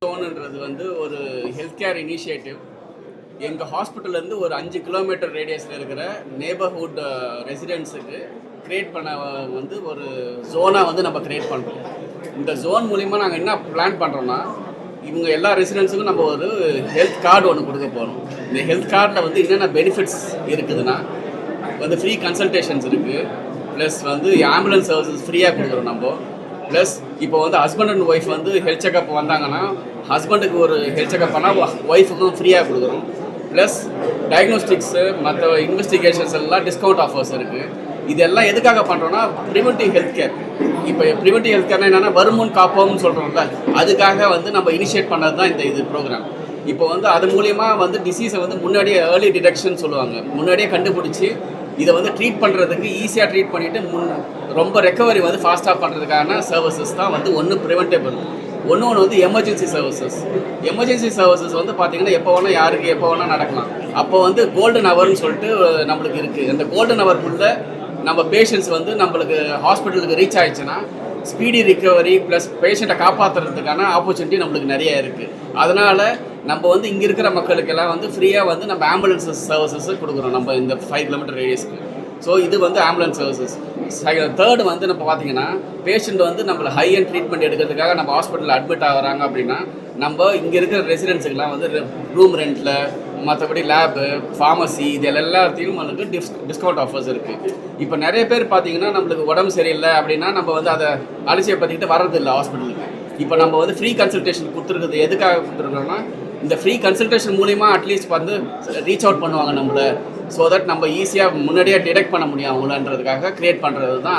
ஜோன்ன்றது வந்து ஒரு health care initiative. எங்கள் ஹாஸ்பிட்டல்லேருந்து ஒரு 5 கிலோமீட்டர் ரேடியஸில் இருக்கிற நேபர்ஹுட் ரெசிடென்ட்ஸுக்கு க்ரியேட் பண்ண வந்து ஒரு ஜோனாக வந்து நம்ம க்ரியேட் பண்ணுறோம். இந்த ஜோன் மூலிமா நாங்கள் என்ன பிளான் பண்ணுறோன்னா, இவங்க எல்லா ரெசிடென்ட்ஸுக்கும் நம்ம ஒரு ஹெல்த் கார்டு ஒன்று கொடுக்க போகிறோம். இந்த ஹெல்த் கார்டில் வந்து என்னென்ன பெனிஃபிட்ஸ் இருக்குதுன்னா வந்து ஃப்ரீ கன்சல்டேஷன்ஸ் இருக்குது, ப்ளஸ் வந்து ஆம்புலன்ஸ் சர்வீசஸ் ஃப்ரீயாக கொடுக்குறோம் நம்ம. ப்ளஸ் இப்போ வந்து ஹஸ்பண்ட் அண்ட் ஒய்ஃப் வந்து ஹெல்த் செக்அப் வந்தாங்கன்னா ஹஸ்பண்டுக்கு ஒரு ஹெல்த் செக்அப் பண்ணால் ஒய்ஃபுக்கும் ஃப்ரீயாக கொடுக்குறோம். ப்ளஸ் டயக்னோஸ்டிக்ஸு மற்ற இன்வெஸ்டிகேஷன்ஸ் எல்லாம் டிஸ்கவுண்ட் ஆஃபர்ஸ் இருக்குது. இதெல்லாம் எதுக்காக பண்ணுறோன்னா ப்ரிவென்டிவ் ஹெல்த் கேர். இப்போ ப்ரிவென்டிவ் ஹெல்த் கேர்னால் என்னென்னா வருமுன் காப்போம்னு சொல்கிறோம்ல, அதுக்காக வந்து நம்ம இனிஷியேட் பண்ணது தான் இது ப்ரோக்ராம். இப்போ வந்து அது மூலிமா வந்து டிசீஸை வந்து முன்னாடியே ஏர்லி டிடெக்ஷன் சொல்லுவாங்க, முன்னாடியே கண்டுபிடிச்சி இதை வந்து ட்ரீட் பண்ணுறதுக்கு ஈஸியாக ட்ரீட் பண்ணிவிட்டு ரொம்ப ரெக்கவரி வந்து ஃபாஸ்ட்டாக பண்ணுறதுக்கான சர்வீசஸ் தான் வந்து ஒன்று ப்ரிவென்டபிள், ஒன்று வந்து எமர்ஜென்சி சர்வீசஸ். எமர்ஜென்சி சர்வீசஸ் வந்து பார்த்திங்கன்னா எப்போ வேணால் யாருக்கு எப்போ வேணால் நடக்கலாம். அப்போ வந்து கோல்டன் ஹவர்னு சொல்லிட்டு நம்மளுக்கு இருக்குது. அந்த கோல்டன் ஹவருக்குள்ளே நம்ம பேஷண்ட்ஸ் வந்து நம்மளுக்கு ஹாஸ்பிட்டலுக்கு ரீச் ஆகிடுச்சுன்னா ஸ்பீடி ரிக்கவரி ப்ளஸ் பேஷண்ட்டை காப்பாற்றுறதுக்கான ஆப்பர்ச்சுனிட்டி நம்மளுக்கு நிறைய இருக்குது. அதனால் நம்ம வந்து இங்கே இருக்கிற மக்களுக்கெல்லாம் வந்து ஃப்ரீயாக வந்து நம்ம ஆம்புலன்ஸ் சர்வீசஸ் கொடுக்குறோம் நம்ம இந்த 5 கிலோமீட்டர் ரேடியஸ்க்கு. ஸோ இது வந்து ஆம்புலன்ஸ் சர்வீசஸ். தேர்டு வந்து நம்ம பார்த்திங்கன்னா பேஷண்ட் வந்து நம்மளை ஹை அண்ட் ட்ரீட்மெண்ட் எடுக்கிறதுக்காக நம்ம ஹாஸ்பிட்டலில் அட்மிட் ஆகிறாங்க அப்படின்னா நம்ம இங்கே இருக்கிற ரெசிடென்ட்ஸுக்கெலாம் வந்து ரூம் ரெண்ட்டில் மற்றபடி லேபு ஃபார்மசி இது எல்லாத்தையும் நம்மளுக்கு டிஸ்கவுண்ட் ஆஃபர்ஸ் இருக்குது. இப்போ நிறைய பேர் பார்த்திங்கன்னா நம்மளுக்கு உடம்பு சரியில்லை அப்படின்னா நம்ம வந்து அதை அலட்சியப்படுத்திக்கிட்டு வர்றதில்லை ஹாஸ்பிட்டலுக்கு. இப்போ நம்ம வந்து ஃப்ரீ கன்சல்டேஷன் கொடுத்துருக்குது எதுக்காக கொடுத்துருக்கோம்னா, இந்த ஃப்ரீ கன்சல்டேஷன் மூலிமா அட்லீஸ்ட் வந்து ரீச் அவுட் பண்ணுவாங்க நம்மளை, ஸோ தட் நம்ம ஈஸியாக முன்னாடியே டிடெக்ட் பண்ண முடியும் அவங்களன்றதுக்காக க்ரியேட் பண்ணுறது தான்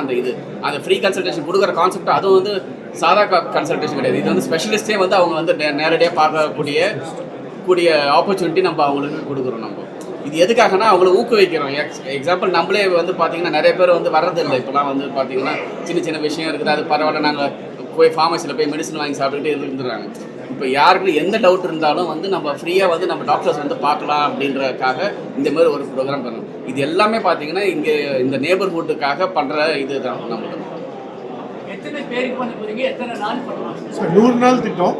அந்த ஃப்ரீ கன்சல்டேஷன் கொடுக்குற கான்செப்ட். அதுவும் வந்து சாதா கன்சல்டேஷன் கிடையாது, இது வந்து ஸ்பெஷலிஸ்ட்டே வந்து அவங்க வந்து நேரடியாக பார்க்கக்கூடிய ஆப்பர்ச்சுனிட்டி நம்ம அவங்களுக்கு கொடுக்குறோம். நம்ம இது எதுக்காகனா அவங்கள ஊக்குவிக்கிறோம். எக்ஸாம்பிள் நம்மளே வந்து பார்த்திங்கன்னா நிறைய பேர் வந்து வர்றதில்லை. இப்போலாம் வந்து பார்த்திங்கன்னா சின்ன சின்ன விஷயம் இருக்குது, அது பரவாயில்ல நாங்கள் போய் ஃபார்மசியில் போய் மெடிசன் வாங்கி சாப்பிட்டுக்கிட்டே இருந்துடுறாங்க. இப்போ யாருக்கு எந்த டவுட் இருந்தாலும் வந்து நம்ம ஃப்ரீயாக வந்து நம்ம டாக்டர்ஸ் வந்து பார்க்கலாம் அப்படின்றதுக்காக இந்த மாதிரி ஒரு ப்ரோக்ராம் பண்ணணும். இது எல்லாமே பார்த்தீங்கன்னா இங்கே இந்த நேபர்ஹுட்டுக்காக பண்ணுற இது தான் நம்மளுக்கு. 100 நாள் திட்டம்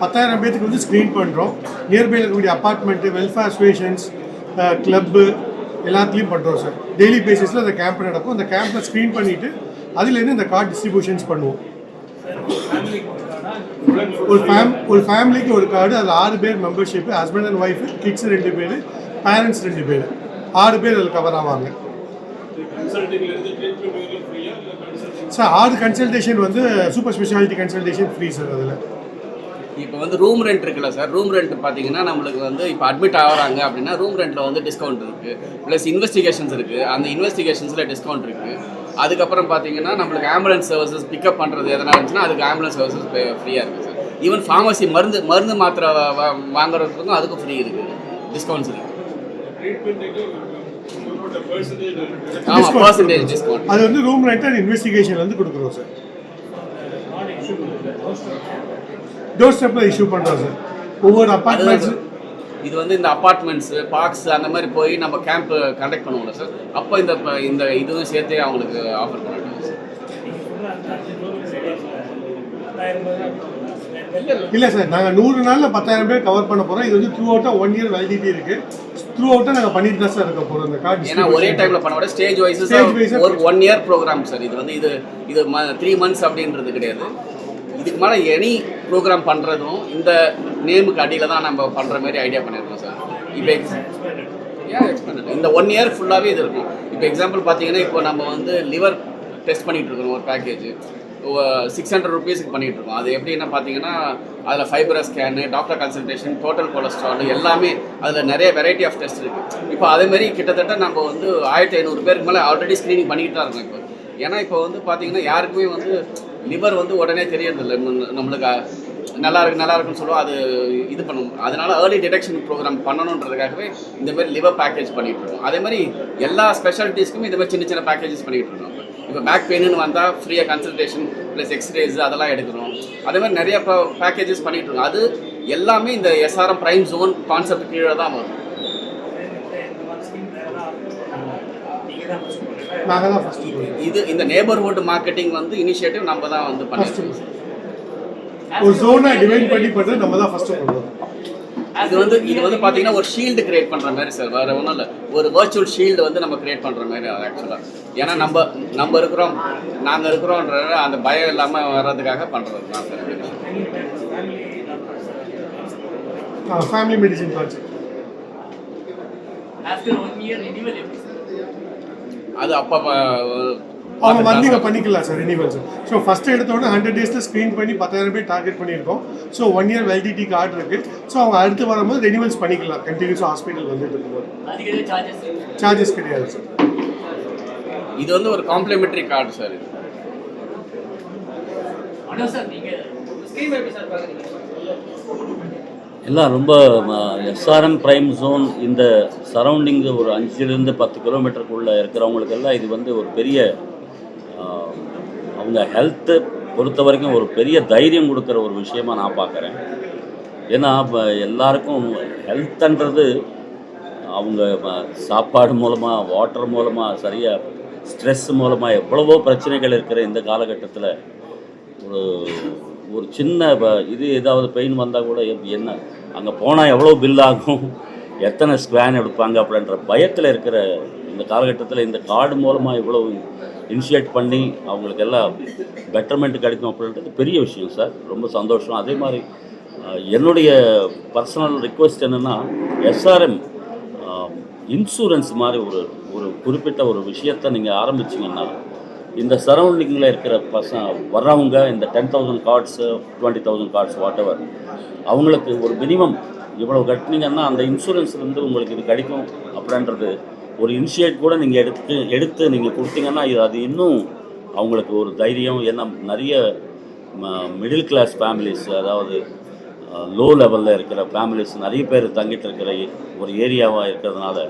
10,000 பேருக்கு வந்து ஸ்க்ரீன் பண்ணுறோம். நியர்பையில் இருக்கக்கூடிய அப்பார்ட்மெண்ட்டு, வெல்ஃபேர் அசோசியேஷன்ஸ், கிளப்பு எல்லாத்துலேயும் பண்ணுறோம் சார். டெய்லி பேசிஸில் அந்த கேம்ப் நடக்கும். அந்த கேம்பில் ஸ்க்ரீன் பண்ணிவிட்டு அதுலேருந்து இந்த கார்டு டிஸ்ட்ரிபியூஷன்ஸ் பண்ணுவோம். ஒரு ஃபேமிலிக்கு ஒரு கார்டு, அதில் 6 பேர் membership, husband and wife, kids 2 பேர், பேரண்ட்ஸ் 2 பேர், 6 பேர் அதில் கவர் ஆவாங்க சார். 6 கன்சல்டேஷன் வந்து super speciality consultation free sir. அதில் இப்போ வந்து ரூம் ரெண்ட் இருக்குல்ல சார், ரூம் ரெண்ட் பார்த்தீங்கன்னா நம்மளுக்கு வந்து இப்போ அட்மிட் ஆகிறாங்க அப்படின்னா ரூம் ரெண்ட்டில் வந்து டிஸ்கவுண்ட் இருக்குது. ப்ளஸ் இன்வெஸ்டிகேஷன்ஸ் இருக்குது, அந்த இன்வெஸ்டிகேஷன்ஸில் டிஸ்கவுண்ட் இருக்குது. அதுக்கப்புறம் பார்த்தீங்கன்னா நம்மளுக்கு ஆம்புலன்ஸ் சர்வீசஸ் பிக்கப் பண்ணுறது எதனா இருந்துச்சுன்னா அதுக்கு ஆம்புலன்ஸ் சர்வீசஸ் ஃப்ரீயாக இருக்குது சார். ஈவன் ஃபார்மசி மருந்து மாத்திரை வாங்குறதுக்கும் அதுக்கும் ஃப்ரீ இருக்குது, டிஸ்கவுண்ட்ஸ் இருக்குது. ஆமாம், பர்சன்டேஜ் டிஸ்கவுண்ட். அது வந்து ரூம் ரெண்ட் அண்ட் இன்வெஸ்டிகேஷன் வந்து கொடுக்குறோம் சார். டோர் ஸ்டெப்பில் இஷ்யூ பண்ணுறோம் சார். ஒவ்வொரு அப்பார்ட்மெண்ட்ஸ் இது வந்து இந்த அப்பார்ட்மெண்ட்ஸ், பார்க்ஸ் அந்த மாதிரி போய் நம்ம கேம்ப் கண்டக்ட் பண்ணுவோம்ல சார், அப்போ இந்த இதுவும் சேர்த்தே அவங்களுக்கு ஆஃபர் பண்ணிட்டோம் சார். இல்லை சார், நாங்கள் 100 நாளில் 10,000 பேர் கவர் பண்ண போகிறோம். இது வந்து த்ரூ அவுட்டாக 1 இயர் வேலிடிட்டி இருக்குது. த்ரூ அவுட்டாக நாங்கள் பண்ணிட்டு தான் சார் இருக்க போகிறோம். இந்த கார்டு ஏன்னா ஒரே டைமில் பண்ண விட ஸ்டேஜ் வைஸ் ஒரு 1 இயர் ப்ரோக்ராம் சார். இது வந்து இது 3 months அப்படின்றது கிடையாது. இதுக்கு மேலே எனி ப்ரோக்ராம் பண்ணுறதும் இந்த நேமுக்கு அடியில் தான் நம்ம பண்ணுற மாதிரி ஐடியா பண்ணியிருக்கோம் சார். இப்போ எக்ஸ்பெண்டட் இந்த 1 இயர் ஃபுல்லாகவே இது இருக்கும். இப்போ எக்ஸாம்பிள் பார்த்தீங்கன்னா இப்போ நம்ம வந்து லிவர் டெஸ்ட் பண்ணிகிட்டு இருக்கோம். ஒரு பேக்கேஜ் 600 rupeesக்கு பண்ணிகிட்டு இருக்கோம். அது எப்படின்னா பார்த்தீங்கன்னா அதில் fibre scan, doctor consultation, total cholesterol எல்லாமே அதில் நிறைய வெரைட்டி ஆஃப் டெஸ்ட் இருக்குது. இப்போ அதேமாரி கிட்டத்தட்ட நம்ம வந்து 1500 பேருக்கு மேலே ஆல்ரெடி ஸ்க்ரீனிங் பண்ணிக்கிட்டு தான் இருக்கோம் இப்போ. ஏன்னா இப்போ வந்து பார்த்தீங்கன்னா யாருக்குமே வந்து லிவர் வந்து உடனே தெரியறதில்லை. நம்மளுக்கு நல்லா இருக்குன்னு சொல்லுவோம், அது இது பண்ணுவோம். அதனால் ஏர்லி டிடெக்ஷன் ப்ரோக்ராம் பண்ணணுன்றதுக்காகவே இந்தமாதிரி லிவர் பேக்கேஜ் பண்ணிகிட்டு இருக்கோம். அதேமாதிரி எல்லா ஸ்பெஷாலிட்டிஸ்க்கும் இந்த மாதிரி சின்ன சின்ன பேக்கேஜஸ் பண்ணிகிட்டு இருக்கோம். இப்போ பேக் பெயின்னு வந்தால் ஃப்ரீயாக கன்சல்டேஷன் ப்ளஸ் எக்ஸ்ரேஸ் அதெல்லாம் எடுக்கிறோம். அதே மாதிரி நிறைய பேக்கேஜஸ் பண்ணிகிட்டு இருக்கோம். அது எல்லாமே இந்த எஸ்ஆர்எம் பிரைம் ஜோன் கான்செப்ட் கீழே தான் வரும். இது இந்த நேபர்ஹுட் மார்க்கெட்டிங் வந்து இனிஷியேட்டிவ் நம்ம தான் வந்து பண்ணிருக்கோம். ஒரு ஜோனை டிவைட் பண்ணி பண்ணுறது நம்ம தான் ஃபஸ்ட்டு பண்ணுவோம். இது வந்து பார்த்தீங்கன்னா ஒரு ஷீல்டு கிரியேட் பண்ணுற மாதிரி சார், வேறு ஒன்றும் இல்லை. ஒரு வர்ச்சுவல் ஷீல்டு வந்து நம்ம கிரியேட் பண்ணுற மாதிரி அது ஆக்சுவலாக. ஏன்னா நம்ம இருக்கிறோம், நாங்கள் இருக்கிறோன்ற அந்த பயம் இல்லாமல் வர்றதுக்காக பண்ணுறது தான் சார். ஃபேமிலி மெடிசின் கான்செப்ட் அது அப்போ அவங்க வந்து பண்ணிக்கலாம் sir renewal sir. So first எடுத்தோடனே 100 டேஸில் ஸ்க்ரீன் பண்ணி 10,000 பேர் டார்கெட் பண்ணியிருக்கோம். ஸோ 1 இயர் வேலிடிட்டி கார்டு இருக்குது. ஸோ அவங்க அடுத்து வரும்போது ரெனிவல்ஸ் பண்ணிக்கலாம் கண்டினியூஸாக ஹாஸ்பிட்டல் வந்துட்டு இருக்கும்போது. சார்ஜஸ் கிடையாது சார். இது வந்து ஒரு காம்ப்ளிமெண்ட்ரி கார்டு சார். இது எல்லாம் ரொம்ப எஸ்ஆர்எம் பிரைம் ஜோன் இந்த சரௌண்டிங்கு ஒரு 5லேருந்து 10 கிலோமீட்டருக்குள்ளே இருக்கிறவங்களுக்கெல்லாம் இது வந்து ஒரு பெரிய அவங்க ஹெல்த்தை பொறுத்த வரைக்கும் ஒரு பெரிய தைரியம் கொடுக்குற ஒரு விஷயமா நான் பார்க்குறேன். ஏன்னா இப்போ எல்லாருக்கும் ஹெல்த்துன்றது அவங்க சாப்பாடு மூலமாக, வாட்டர் மூலமாக, சரியாக ஸ்ட்ரெஸ் மூலமாக எவ்வளவோ பிரச்சனைகள் இருக்கிற இந்த காலகட்டத்தில் ஒரு சின்ன இது ஏதாவது பெயின் வந்தால் கூட என்ன அங்கே போனால் எவ்வளோ பில் ஆகும், எத்தனை ஸ்கேன் எடுப்பாங்க அப்படின்ற பயத்தில் இருக்கிற இந்த காலகட்டத்தில் இந்த கார்டு மூலமாக இவ்வளோ இனிஷியேட் பண்ணி அவங்களுக்கு எல்லாம் பெட்டர்மெண்ட் கிடைக்கும் அப்படின்றது பெரிய விஷயம் சார். ரொம்ப சந்தோஷம். அதே மாதிரி என்னுடைய பர்சனல் ரிக்வெஸ்ட் என்னென்னா, எஸ்ஆர்எம் இன்சூரன்ஸ் மாதிரி ஒரு குறிப்பிட்ட ஒரு விஷயத்தை நீங்கள் ஆரம்பிச்சிங்கன்னா இந்த சரௌண்டிங்கில் இருக்கிற வர்றவங்க இந்த 10,000 கார்ட்ஸு 20,000 கார்ட்ஸ் வாட் எவர் அவங்களுக்கு ஒரு மினிமம் இவ்வளோ கட்டினீங்கன்னா அந்த இன்சூரன்ஸ்லேருந்து உங்களுக்கு இது கிடைக்கும் அப்படின்றது ஒரு இனிஷியேட் கூட நீங்கள் எடுத்து நீங்கள் கொடுத்தீங்கன்னா அது இன்னும் அவங்களுக்கு ஒரு தைரியம். ஏன்னா நிறைய மிடில் கிளாஸ் ஃபேமிலிஸ், அதாவது லோ லெவலில் இருக்கிற ஃபேமிலிஸ் நிறைய பேர் தங்கிட்டு இருக்கிற ஒரு ஏரியாவாக இருக்கிறதுனால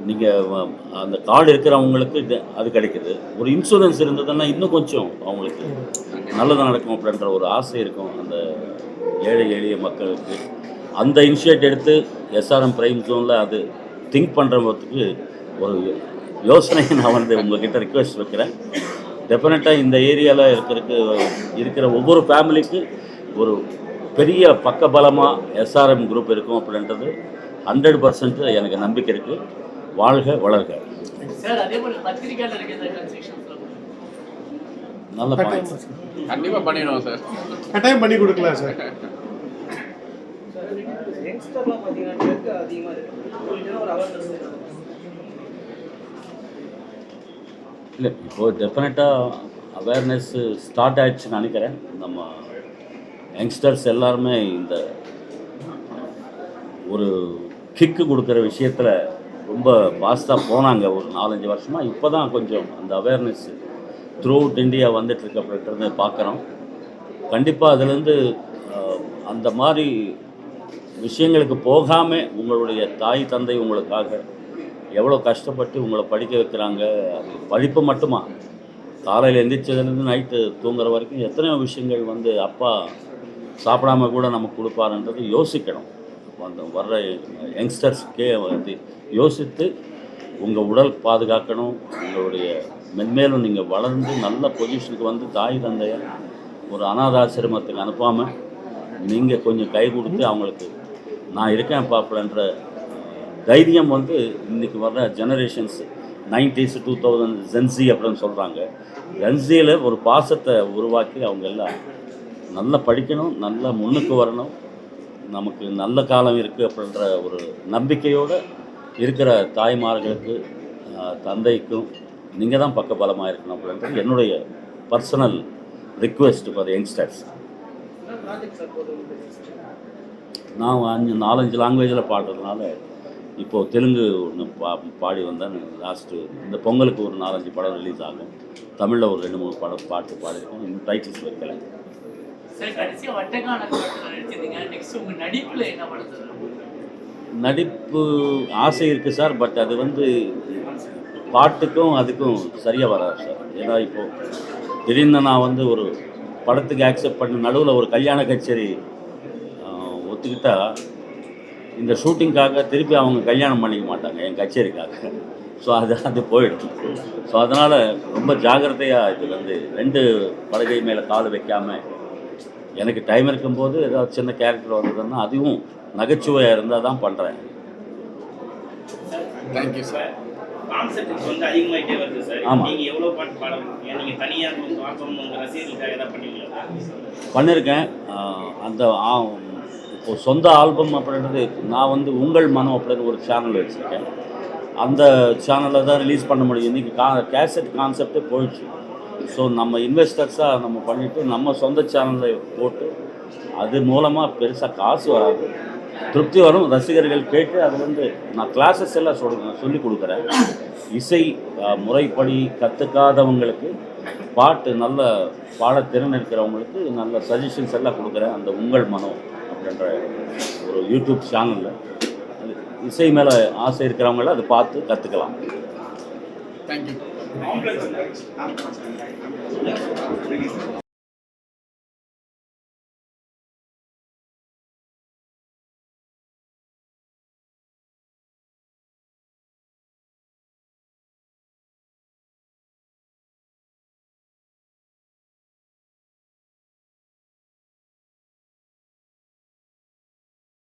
நீங்கள் அந்த கார்டு இருக்கிறவங்களுக்கு அது கிடைக்குது. ஒரு இன்சூரன்ஸ் இருந்ததுன்னா இன்னும் கொஞ்சம் அவங்களுக்கு நல்லது நடக்கும் அப்படின்ற ஒரு ஆசை இருக்கும் அந்த ஏழை எளிய மக்களுக்கு. அந்த இனிஷியேட் எடுத்து எஸ்ஆர்எம் பிரைம் ஜோனில் அது திங்க் பண்ணுறதுக்கு ஒரு யோசனையை நான் வந்து உங்கள்கிட்ட ரிக்வெஸ்ட் வைக்கிறேன். டெஃபினட்டாக இந்த ஏரியாவில் இருக்கிற ஒவ்வொரு ஃபேமிலிக்கு ஒரு பெரிய பக்கபலமாக எஸ்ஆர்எம் குரூப் இருக்கும் அப்படின்றது 100% எனக்கு நம்பிக்கை இருக்குது. வாழ்க வளர்க. நல்ல பாயிண்ட். கண்டிப்பாக பண்ணிடுவோம் சார். கட்டாயம் பண்ணி கொடுக்கலாம் சார். இல்லை, இப்போது டெஃபினட்டாக அவேர்னஸ் ஸ்டார்ட் ஆகிடுச்சுன்னு நினைக்கிறேன். நம்ம யங்ஸ்டர்ஸ் எல்லாருமே இந்த ஒரு கிக்கு கொடுக்குற விஷயத்தில் ரொம்ப ஃபாஸ்ட்டாக போனாங்க ஒரு 4-5 வருஷமாக. இப்போ தான் கொஞ்சம் அந்த அவேர்னஸ் த்ரூ அவுட் இந்தியா வந்துட்டுருக்கு அப்படின்றத பார்க்குறோம். கண்டிப்பாக அதுலேருந்து அந்த மாதிரி விஷயங்களுக்கு போகாமல் உங்களுடைய தாய் தந்தை உங்களுக்காக எவ்வளோ கஷ்டப்பட்டு உங்களை படிக்க வைக்கிறாங்க. அது படிப்பு மட்டுமா, காலையில் எந்திரிச்சதுலேருந்து நைட்டு தூங்குற வரைக்கும் எத்தனையோ விஷயங்கள் வந்து அப்பா சாப்பிடாம கூட நமக்கு கொடுப்பாருன்றது யோசிக்கணும். அந்த வர்ற யங்ஸ்டர்ஸ்க்கே வந்து யோசித்து உங்கள் உடல் பாதுகாக்கணும். உங்களுடைய மென்மேலும் நீங்கள் வளர்ந்து நல்ல பொசிஷனுக்கு வந்து தாய் தந்தைய ஒரு அனாதாசிரமத்துக்கு அனுப்பாமல் நீங்கள் கொஞ்சம் கை கொடுத்து அவங்களுக்கு நான் இருக்கேன் பாப்புலன்ற தைரியம் வந்து இன்றைக்கி வர்ற ஜெனரேஷன்ஸ் 90s 2000 ஜென்சி அப்படின்னு சொல்கிறாங்க. ஜென்சியில் ஒரு பாசத்தை உருவாக்கி அவங்க எல்லாம் நல்லா படிக்கணும், நல்லா முன்னுக்கு வரணும், நமக்கு நல்ல காலம் இருக்குது அப்படின்ற ஒரு நம்பிக்கையோடு இருக்கிற தாய்மார்களுக்கு தந்தைக்கும் நீங்கள் தான் பக்கபலமாக இருக்கணும் அப்படின்றது என்னுடைய பர்சனல் ரிக்வெஸ்ட் ஃபார் யங்ஸ்டர்ஸ். நான் 4-5 லாங்குவேஜில் பாடுறதுனால இப்போது தெலுங்கு ஒன்று பாடி வந்தேன். லாஸ்ட்டு இந்த பொங்கலுக்கு ஒரு 4-5 படம் ரிலீஸ் ஆகும். தமிழில் ஒரு 2-3 பாட்டு பாடியிருக்கேன். இன்னும் டைட்டில்ஸ் வைக்கல. நடிப்பு ஆசை இருக்குது சார். பட் அது வந்து பாட்டுக்கும் அதுக்கும் சரியாக வராது சார். ஏன்னா இப்போது திடீர்னு நான் வந்து ஒரு படத்துக்கு ஆக்செப்ட் பண்ண நடுவில் ஒரு கல்யாண கச்சேரி ஒத்துக்கிட்டால் இந்த ஷூட்டிங்காக திருப்பி அவங்க கல்யாணம் பண்ணிக்க மாட்டாங்க என் கச்சேரிக்காக. ஸோ அது போயிடும். ஸோ அதனால் ரொம்ப ஜாக்கிரதையாக இது வந்து 2 பலகை மேலே கால் வைக்காமல் எனக்கு டைம் இருக்கும்போது ஏதாவது சின்ன கேரக்டர் வந்ததுன்னா அதுவும் நகைச்சுவையாக இருந்தால் தான் பண்ணுறேன். Thank you sir. கான்செப்ட் வந்து அதிகமாகிட்டே வருது சார். ஆமா. நீங்கள் எவ்வளோ பாட்டு பாடுறீங்க? நீங்கள் தனியாக வந்து ஆல்பம் உங்கள் ரசிகர்களுக்காக ஏதாவது பண்ணுவீங்களா? பண்ணியிருக்கேன். அந்த இப்போ சொந்த ஆல்பம் அப்படின்றது நான் வந்து உங்கள் மனம் அப்படின்னு ஒரு சேனல் வச்சுருக்கேன். அந்த சேனலில் தான் ரிலீஸ் பண்ண முடியும். இன்றைக்கி கேசட் கான்செப்டே போயிடுச்சு. ஸோ நம்ம இன்வெஸ்டர்ஸாக நம்ம பண்ணிவிட்டு நம்ம சொந்த சேனலில் போட்டு அது மூலமாக பெருசாக காசு வராது, திருப்தி வரும். ரசிகர்கள் கேட்டு அது வந்து நான் கிளாஸஸ் எல்லாம் சொல்லி கொடுக்குறேன். இசை முறைப்படி கற்றுக்காதவங்களுக்கு, பாட்டு நல்ல பாடத்திறன் இருக்கிறவங்களுக்கு நல்ல சஜஷன்ஸ் எல்லாம் கொடுக்குறேன். அந்த உங்கள் மனம் அப்படின்ற ஒரு யூடியூப் சேனலில் அது இசை மேலே ஆசை இருக்கிறவங்கள அதை பார்த்து கற்றுக்கலாம். தேங்க்யூ.